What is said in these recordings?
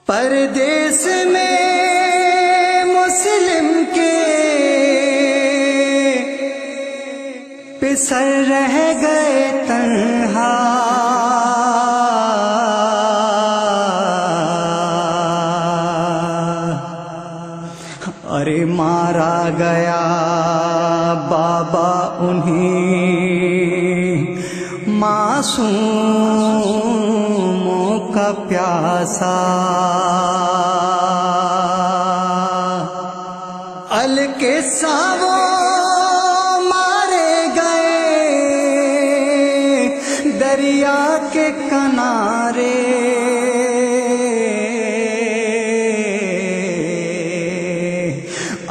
پردیس میں مسلم کے پسر رہ گئے تنہا، ارے مارا گیا بابا انہیں معصوموں کا پیاسا، القصہ وہ مارے گئے دریا کے کنارے،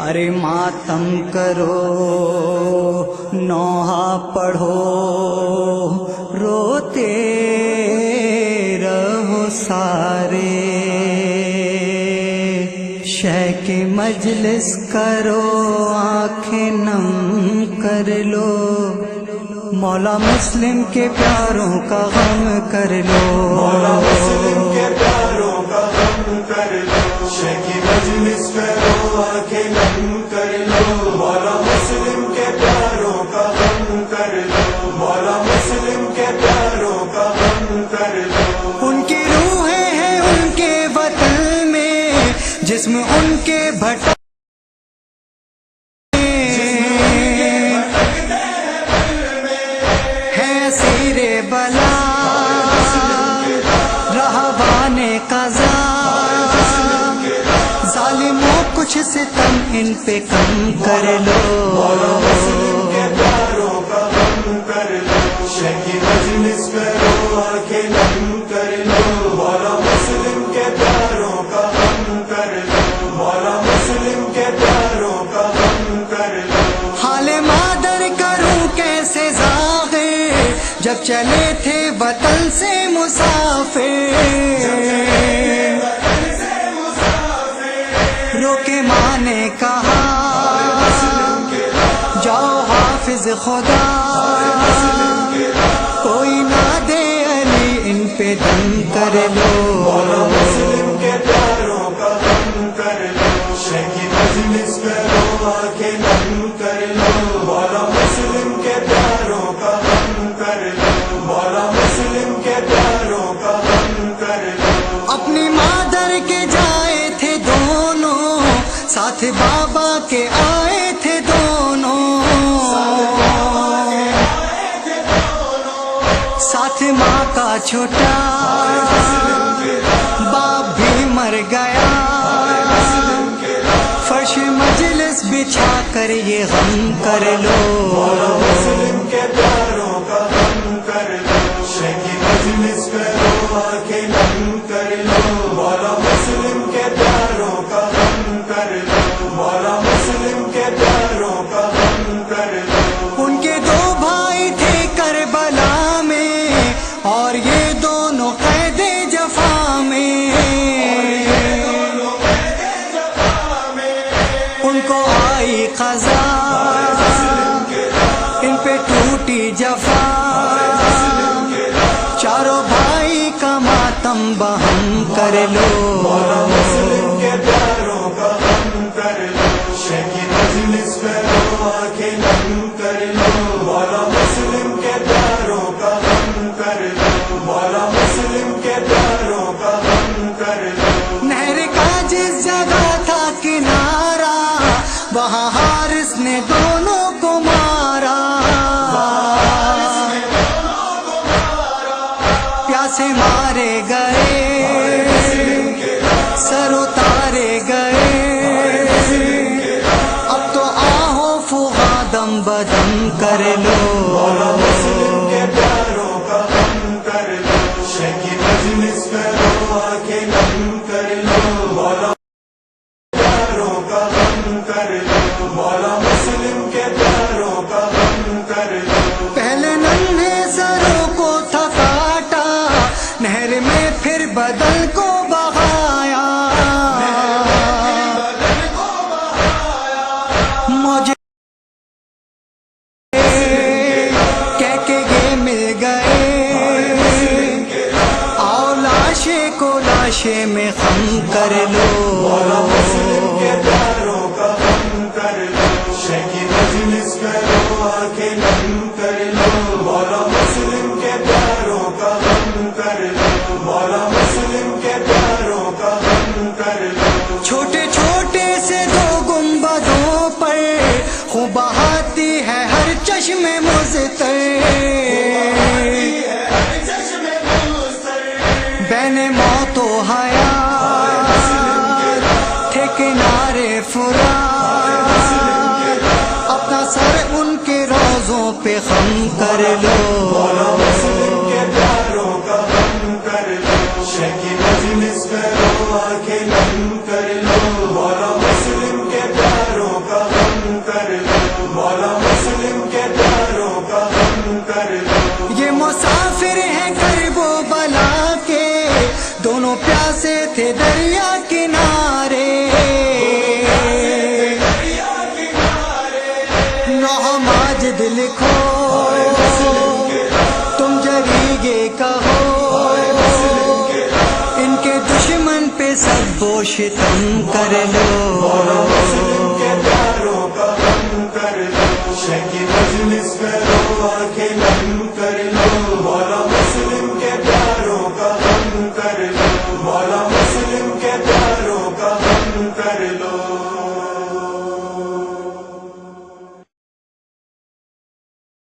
ارے ماتم کرو نوحہ پڑھو روتے رہو سارے، شہ کی مجلس کرو آنکھیں نم کر لو، مولا مسلم کے پیاروں کا غم کر لو، مولا مسلم کے پیاروں کا غم کر لو، شہ کی مجلس کرو آنکھیں نم کر لو، مولا مسلم کے پیاروں کا غم کر لو، مولا مسلم کے پیاروں کا غم کر لو، ان کی روحیں ہیں ان کے وطن میں، جسم ان کے بھٹک ہے اسیر بلا، رہبان قضا، ظالموں کچھ ستم ان پہ کم کر لو، مولا مسلم کے پیاروں کا غم کر لو، شہ کی مجلس کرو آنکھیں نم کر لو، مولا مسلم کے پیاروں کا غم کر لو، مولا مسلم کے پیاروں کا غم کر لو، حال مادر کروں کیسے ظاہر جب چلے تھے وطن سے مسافر، روکے ماں نے کہا جاؤ حافظ خدا، کوئی نہ دے علی ان پہ دم کر لو، مولا مسلم کے پیاروں کا غم کر لو، شہ کی مجلس کرو آنکھیں نم کر لو، مولا مسلم کے پیاروں کا غم کر لو، مولا مسلم کے پیاروں کا غم کر لو، اپنی مادر کے جائے تھے دونوں، ساتھ بابا کے آئے تھے دونوں، ساتھ ماں کا چھوٹا باپ بھی مر گیا، فرش مجلس بچھا کر یہ غم کر لو، مولا مسلم کے پیاروں کا غم کر لو، شہ کی مجلس کرو آنکھیں نم کر لو، مولا مسلم کے پیاروں کا غم کر لو، مولا مسلم کے پیاروں کا غم کر لو، ان کے دو بھائی تھے کربلا میں اور یہ دونوں قید جفا میں، ان کو آئی قضا ان پہ ٹوٹی جفا، چاروں بھائی کا ماتم بہم کر لو، مولا مسلم کے پیاروں کا غم کر لو، شہ کی مجلس کرو آنکھیں نم کر لو، مولا مسلم کے پیاروں کا غم کر لو، مولا مسلم کے پیاروں کا غم کر لو، نہر کا جس جگہ تھا کنارہ وہاں حارث نے دونوں کو مارا، پیاسے مارے گئے سر اتارے گئے، اب تو آہو فغا دم بدم کر لو، مولا مسلم کے پیاروں کا غم کر لو، شہ کی مجلس کرو آنکھیں نم کر لو، مولا پیاروں کا غم کر لو، مولا مسلم کے پیاروں کا غم کر لو، پہلے ننھے سروں کو تھا کاٹا، نہر میں پھر بدن کو بہایا، مجھے کہہ کے یہ مل گئے آؤ لاشے کو لا لاشے میں خم کر لو، مولا مسلم کے پیاروں کا غم کر لو، شیخی مجلس کرو آنکھیں نم کر لو، مولا مسلم کے پیاروں کا غم کر لو، مولا مسلم کے پیاروں کا غم کر لو۔ چھوٹے چھوٹے سے دو گنبدوں پر خوب بہاتی ہے ہر چشم مزتر، بین موت و حیات تھے کنارے فرات، اپنا سر ان کے روزوں پہ خم کر لو، مولا مسلم کے پیاروں کا غم کر لو، شیخی مجلس کرو آنکھیں نم کر لو، مولا مسلم کے پیاروں کا غم کر لو، مولا مسلم کے پیاروں کا غم کر لو۔ یہ مسافر ہیں کرب و بلا کے، دونوں پیاسے تھے دریا کنارے، نوح ماجد لکھو تم جریگے کہو، ان کے دشمن پہ سب و شتم کر لو، مولا مسلم کے پیاروں کا غم کر لو، شیخی مجلس کرو آنکھیں نم کر لو، مولا مسلم کے پیاروں کا غم کر لو، مولا